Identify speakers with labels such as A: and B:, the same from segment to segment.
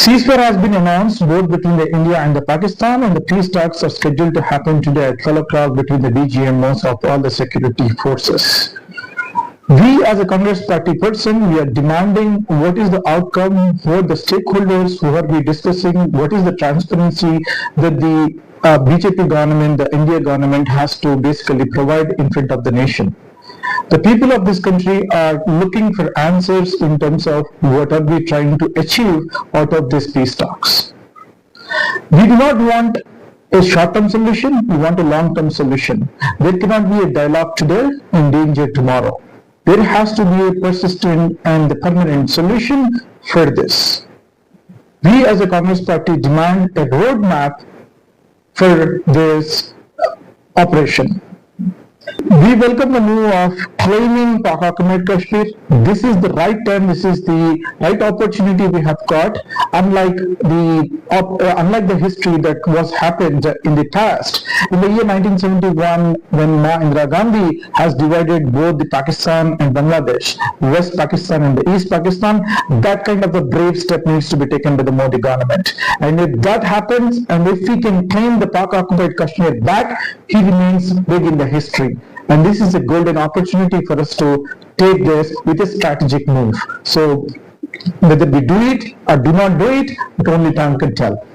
A: Ceasefire has been announced both between the India and the Pakistan, and the peace talks are scheduled to happen today at 12 o'clock between the DGMOs of all the security forces. We as a Congress party person, we are demanding what is the outcome, what the stakeholders who are we discussing, what is the transparency that the BJP government, the India government has to basically provide in front of the nation. The people of this country are looking for answers in terms of what are we trying to achieve out of these peace talks. We do not want a short-term solution, we want a long-term solution. There cannot be a dialogue today and danger tomorrow. There has to be a persistent and permanent solution for this. We as a Congress party demand a roadmap for this operation. We welcome the move of claiming Pak-occupied Kashmir. This is the right time, this is the right opportunity we have got. Unlike the history that was happened in the past. In the year 1971, when Ma Indira Gandhi has divided both the Pakistan and Bangladesh, West Pakistan and the East Pakistan, that kind of a brave step needs to be taken by the Modi government. And if that happens, and if we can claim the Pak-occupied Kashmir back, he remains big in the history. And this is a golden opportunity for us to take this with a strategic move. So whether we do it or do not do it, only time can tell.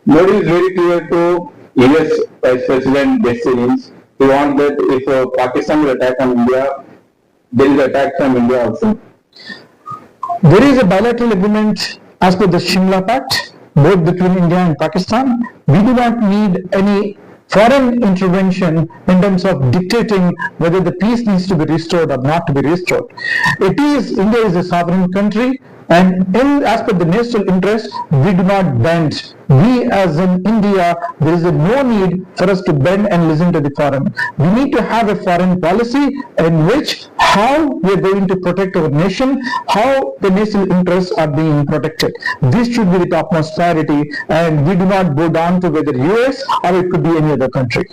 B: Modi is very clear to US Vice President Destinies. He wants that if Pakistan will attack on India, there is attack from India also.
A: There is a bilateral agreement as per the Shimla Pact, both between India and Pakistan. We do not need any foreign intervention in terms of dictating whether the peace needs to be restored or not to be restored. India is a sovereign country, and as per the national interest, we do not bend. We as in India, there is no need for us to bend and listen to the foreign. We need to have a foreign policy in which how we are going to protect our nation, how the national interests are being protected. This should be the topmost priority, and we do not go down to whether US or it could be any other country.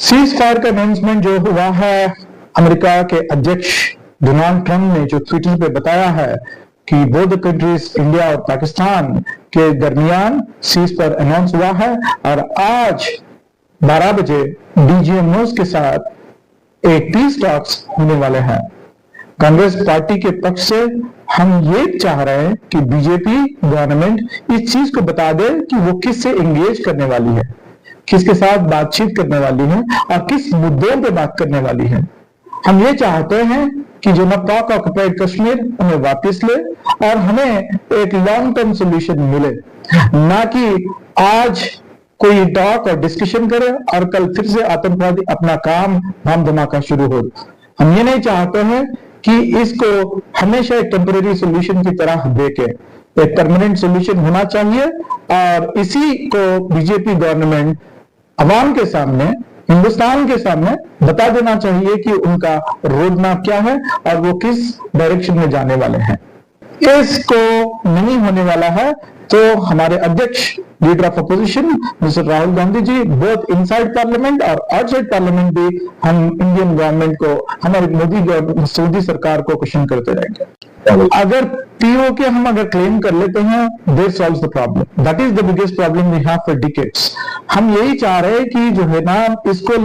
A: Ceasefire का announcement जो हुआ है, America के अध्यक्ष Donald Trump ने जो Twitter पे बताया है कि बोथ कंट्रीज इंडिया और पाकिस्तान के दरमियान सीज पर अनाउंस हुआ है, और आज 12 बजे डीजीएमओस के साथ एक पीस टॉक्स होने वाले हैं। कांग्रेस पार्टी के पक्ष से हम ये चाह रहे हैं कि बीजेपी गवर्नमेंट इस चीज को बता दे कि वो किससे एंगेज करने वाली है, किसके साथ बातचीत करने वाली है और किस मुद्दों पे बात करने वाली है। हम ये चाहते हैं कि जो पाक ऑक्युपाइड कश्मीर हमें वापस ले और हमें एक लॉन्ग टर्म सोल्यूशन मिले, ना कि आज कोई टॉक और डिस्कशन करे और कल फिर से आतंकवादी अपना काम धाम धमाका शुरू हो। हम ये नहीं चाहते हैं कि इसको हमेशा एक टेम्परेरी सोल्यूशन की तरह देके एक परमानेंट सोल्यूशन होना चाहिए, और इसी को बीजेपी गवर्नमेंट अवाम के सामने, हिंदुस्तान के सामने बता देना चाहिए कि उनका रोड मैप क्या है और वो किस डायरेक्शन में जाने वाले हैं। इसको नहीं होने वाला है तो हमारे अध्यक्ष leader of opposition mister Rahul Gandhi ji both inside parliament और आउटसाइड पार्लियामेंट भी हम इंडियन गवर्नमेंट को, हमारी सऊदी सरकार को क्वेश्चन करते रहेंगे। अगर पीओके हम अगर क्लेम कर लेते हैं, there solves the problem. That is the biggest problem we have for decades. हम यही चाह रहे हैं कि जो है ना इसको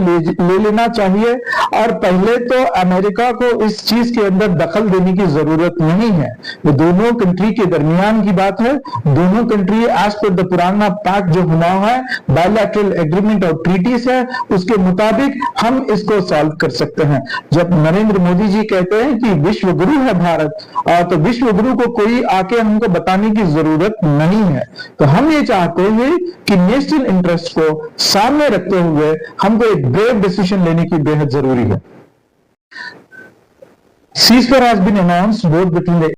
A: ले लेना चाहिए, और पहले तो अमेरिका को इस चीज के अंदर दखल देने की जरूरत नहीं है। ये दोनों कंट्री के दरमियान की बात है। दोनों कंट्री एज पर द पुराना पैक्ट जो हुआ है, बायलैटरल एग्रीमेंट और ट्रीटीज है, उसके मुताबिक हम इसको सॉल्व कर सकते हैं। जब नरेंद्र मोदी जी कहते हैं कि विश्व गुरु है भारत, तो विश्व गुरु को कोई आके हमको बताने की जरूरत नहीं है। तो हम ये चाहते हैं कि नेशनल इंटरेस्ट को सामने रखते हुए हमको एक ब्रेव डिसीजन लेने की बेहद जरूरी है। Ceasefire has been announced both between the